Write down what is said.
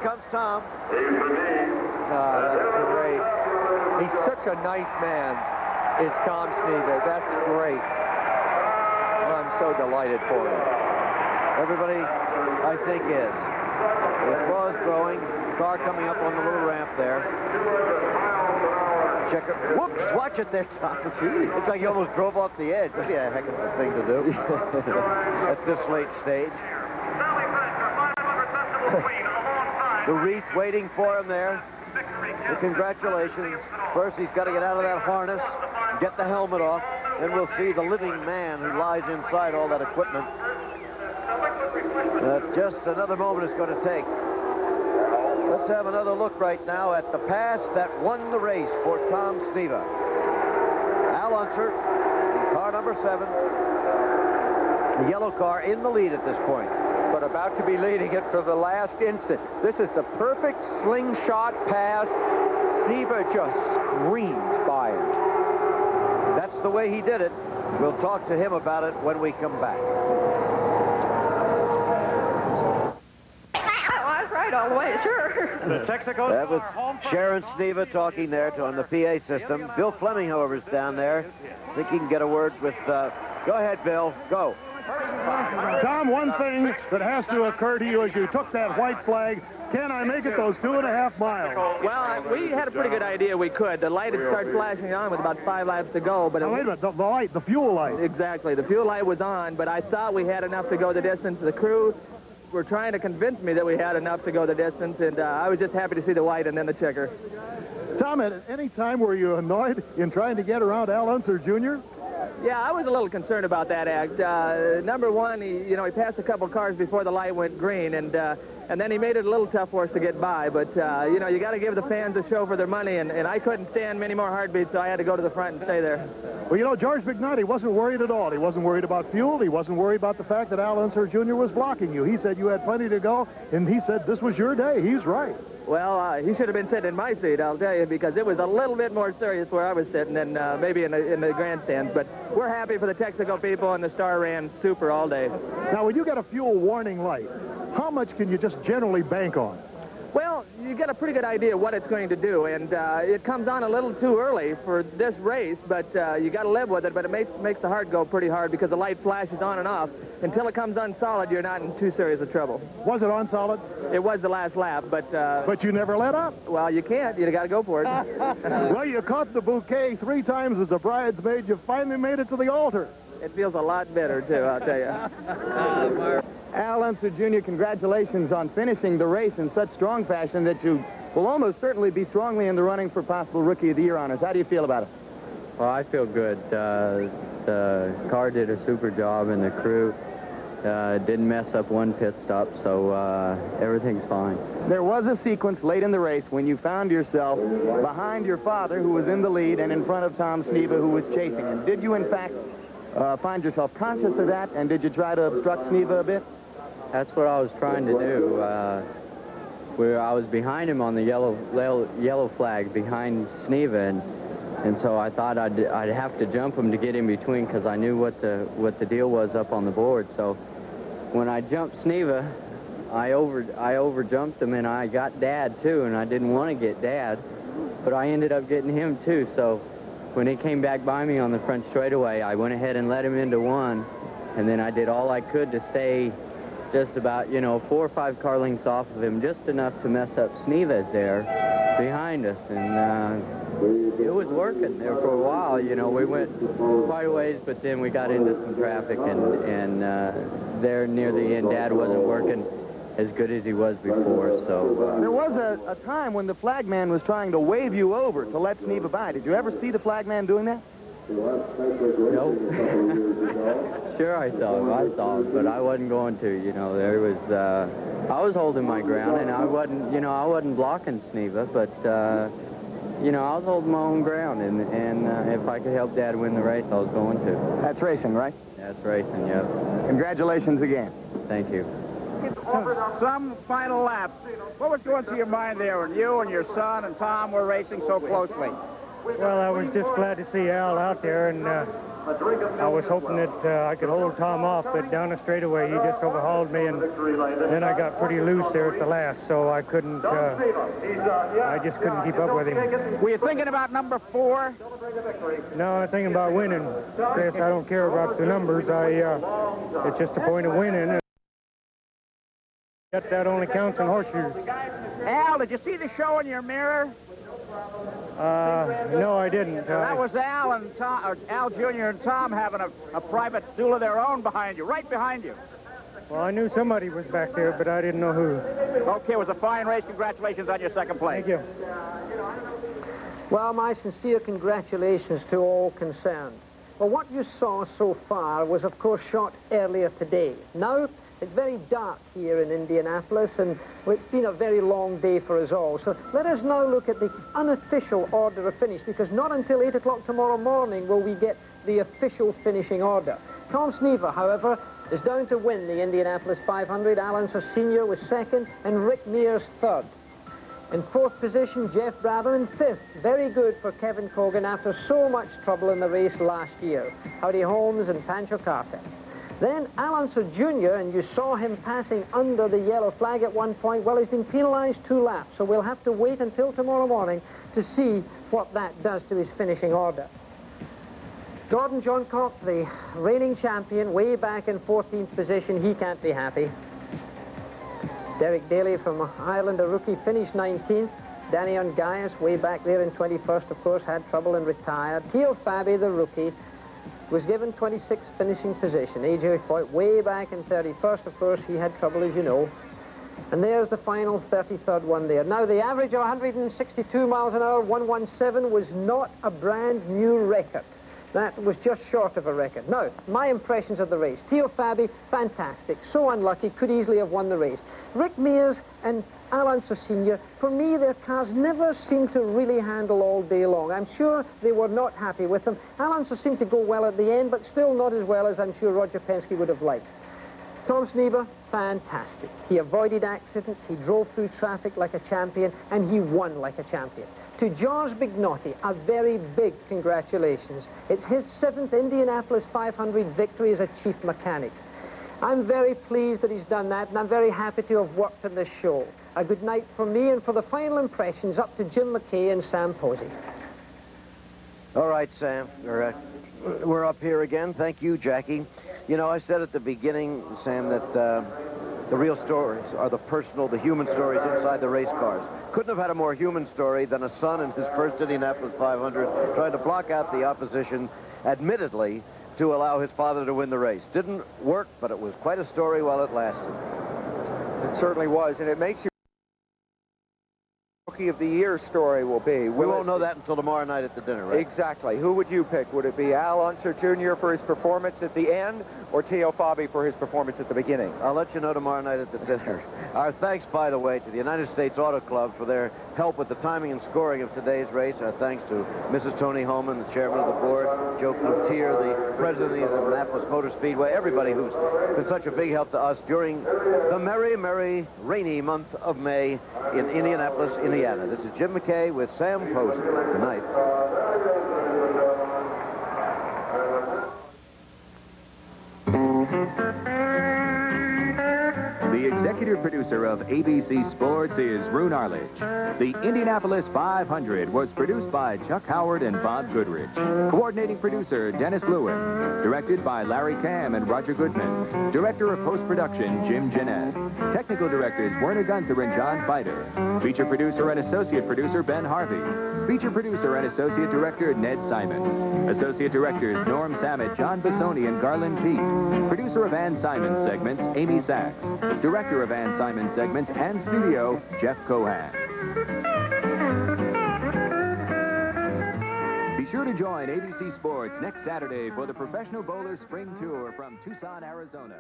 comes Tom. That's great. He's such a nice man, is Tom Sneva. That's great. I'm so delighted for him. Everybody, I think, is. The applause growing. Car coming up on the little ramp there. Checker. Whoops! Watch it there, Tom. Jeez. It's like you almost drove off the edge. That'd be a heck of a thing to do at this late stage. The wreath waiting for him there. The congratulations. First, he's got to get out of that harness, get the helmet off, then we'll see the living man who lies inside all that equipment. Just another moment it's going to take. Let's have another look right now at the pass that won the race for Tom Sneva. Al Unser, in car number 7. The yellow car in the lead at this point. But about to be leading it for the last instant. This is the perfect slingshot pass. Sneva just screamed by it. That's the way he did it. We'll talk to him about it when we come back. All the way, sure. The Texaco. That was Sharon Sneva talking there on the PA system. Bill Fleming, however, is down there. I think he can get a word with... go ahead, Bill. Go. Tom, one thing that has to occur to you as you took that white flag, can I make it those 2.5 miles? Well, we had a pretty good idea we could. The light had started flashing on with about 5 laps to go. But wait a minute, the light, the fuel light. Exactly. The fuel light was on, but I thought we had enough to go the distance. The crew were trying to convince me that we had enough to go the distance, and I was just happy to see the white and then the checker. Tom, at any time were you annoyed in trying to get around Al Unser Jr.? Yeah, I was a little concerned about that act. Number one, he passed a couple cars before the light went green, and then he made it a little tough for us to get by. But, you got to give the fans a show for their money, and I couldn't stand many more heartbeats, so I had to go to the front and stay there. Well, George McNutt wasn't worried at all. He wasn't worried about fuel. He wasn't worried about the fact that Al Unser Jr. was blocking you. He said you had plenty to go, and he said this was your day. He's right. Well, he should have been sitting in my seat, I'll tell you, because it was a little bit more serious where I was sitting than maybe in the grandstands. But we're happy for the Texaco people, and the Star ran super all day. Now, when you get a fuel warning light, how much can you just generally bank on? Well, you get a pretty good idea what it's going to do, and it comes on a little too early for this race, but you got to live with it. But it makes the heart go pretty hard because the light flashes on and off. Until it comes on solid, you're not in too serious of trouble. Was it on solid? It was the last lap, but... but you never let up. Well, you can't. You got to go for it. Well, you caught the bouquet 3 times as a bridesmaid. You finally made it to the altar. It feels a lot better, too, I'll tell you. Al Unser Jr., congratulations on finishing the race in such strong fashion that you will almost certainly be strongly in the running for possible Rookie of the Year honors. How do you feel about it? Well, I feel good. The car did a super job, and the crew didn't mess up one pit stop, so everything's fine. There was a sequence late in the race when you found yourself behind your father, who was in the lead, and in front of Tom Sneva, who was chasing him. Did you, in fact, find yourself conscious of that, and did you try to obstruct Sneva a bit? That's what I was trying to do. I was behind him on the yellow flag behind Sneva, and so I thought I'd have to jump him to get in between because I knew what the deal was up on the board. So when I jumped Sneva, I overjumped him, and I got Dad too, and I didn't want to get Dad, but I ended up getting him too. So when he came back by me on the front straightaway, I went ahead and let him into one, and then I did all I could to stay just about, 4 or 5 car lengths off of him, just enough to mess up Sneva's there behind us, and it was working there for a while. We went quite a ways, but then we got into some traffic, and there near the end, Dad wasn't working as good as he was before, so... There was a time when the flagman was trying to wave you over to let Sneva by. Did you ever see the flagman doing that? Nope. Sure I saw him, but I wasn't going to, there was, I was holding my ground, and I wasn't blocking Sneva, but, I was holding my own ground, and if I could help Dad win the race, I was going to. That's racing, right? That's racing, yep. Congratulations again. Thank you. Some final laps. What was going through your mind there when you and your son and Tom were racing so closely? Well, I was just glad to see Al out there, and I was hoping that I could hold Tom off, but down the straightaway, he just overhauled me, and then I got pretty loose there at the last, so I couldn't, I just couldn't keep up with him. Were you thinking about number 4? No, I'm thinking about winning, Chris. I don't care about the numbers. It's just a point of winning. That only counts in horseshoes. Al, did you see the show in your mirror? No, I didn't. That was Al and Tom, or Al Jr. and Tom having a private duel of their own behind you, right behind you. Well, I knew somebody was back there, but I didn't know who. Okay, it was a fine race. Congratulations on your second place. Thank you. Well, my sincere congratulations to all concerned. Well, what you saw so far was, of course, shot earlier today. Now, it's very dark here in Indianapolis, and well, it's been a very long day for us all. So let us now look at the unofficial order of finish, because not until 8 o'clock tomorrow morning will we get the official finishing order. Tom Snever, however, is down to win the Indianapolis 500. Alan Sr. was second, and Rick Mears third. In fourth position, Jeff Brabham in fifth. Very good for Kevin Cogan after so much trouble in the race last year. Howdy Holmes and Pancho Carter. Then Alonso Jr., and you saw him passing under the yellow flag at one point. Well, he's been penalized 2 laps, so we'll have to wait until tomorrow morning to see what that does to his finishing order. Gordon Johncock, the reigning champion, way back in 14th position. He can't be happy. Derek Daly from Ireland, a rookie, finished 19th. Danny Ungaius, way back there in 21st, of course, had trouble and retired. Theo Fabi, the rookie, was given 26th finishing position. AJ Foyt, way back in 31st, of course, he had trouble, as you know. And there's the final 33rd one there. Now, the average of 162 miles an hour, 117, was not a brand new record. That was just short of a record. Now, my impressions of the race. Theo Fabi, fantastic. So unlucky, could easily have won the race. Rick Mears and Alonso Sr., for me, their cars never seemed to really handle all day long. I'm sure they were not happy with them. Alonso seemed to go well at the end, but still not as well as I'm sure Roger Penske would have liked. Tom Snever, fantastic. He avoided accidents, he drove through traffic like a champion, and he won like a champion. To George Bignotti, a very big congratulations. It's his 7th Indianapolis 500 victory as a chief mechanic. I'm very pleased that he's done that, and I'm very happy to have worked on this show. A good night from me, and for the final impressions, up to Jim McKay and Sam Posey. All right, Sam. We're up here again. Thank you, Jackie. You know, I said at the beginning, Sam, that the real stories are the personal, the human stories inside the race cars. Couldn't have had a more human story than a son in his first Indianapolis 500 trying to block out the opposition, admittedly, to allow his father to win the race. Didn't work, but it was quite a story while it lasted. It certainly was, and it makes you Rookie of the Year story will be. We won't know that until tomorrow night at the dinner, right? Exactly. Who would you pick? Would it be Al Unser Jr. for his performance at the end, or Theo Fabi for his performance at the beginning? I'll let you know tomorrow night at the dinner. Our thanks, by the way, to the United States Auto Club for their help with the timing and scoring of today's race. Our thanks to Mrs. Tony Holman, the chairman of the board, Joe Cloutier, the president of the Indianapolis Motor Speedway, everybody who's been such a big help to us during the merry, merry, rainy month of May in Indianapolis, Indiana. This is Jim McKay with Sam Posey. Good night. The executive producer of ABC Sports is Roone Arledge. The Indianapolis 500 was produced by Chuck Howard and Bob Goodrich. Coordinating producer Dennis Lewin. Directed by Larry Cam and Roger Goodman. Director of post-production Jim Jeanette. Technical directors Werner Gunther and John Fider. Feature producer and associate producer Ben Harvey. Feature producer and associate director Ned Simon. Associate directors Norm Samet, John Bassoni, and Garland Pete. Producer of Ann Simon's segments Amy Sachs. Director of Ann Simon segments and studio, Jeff Cohan. Be sure to join ABC Sports next Saturday for the Professional Bowler Spring Tour from Tucson, Arizona.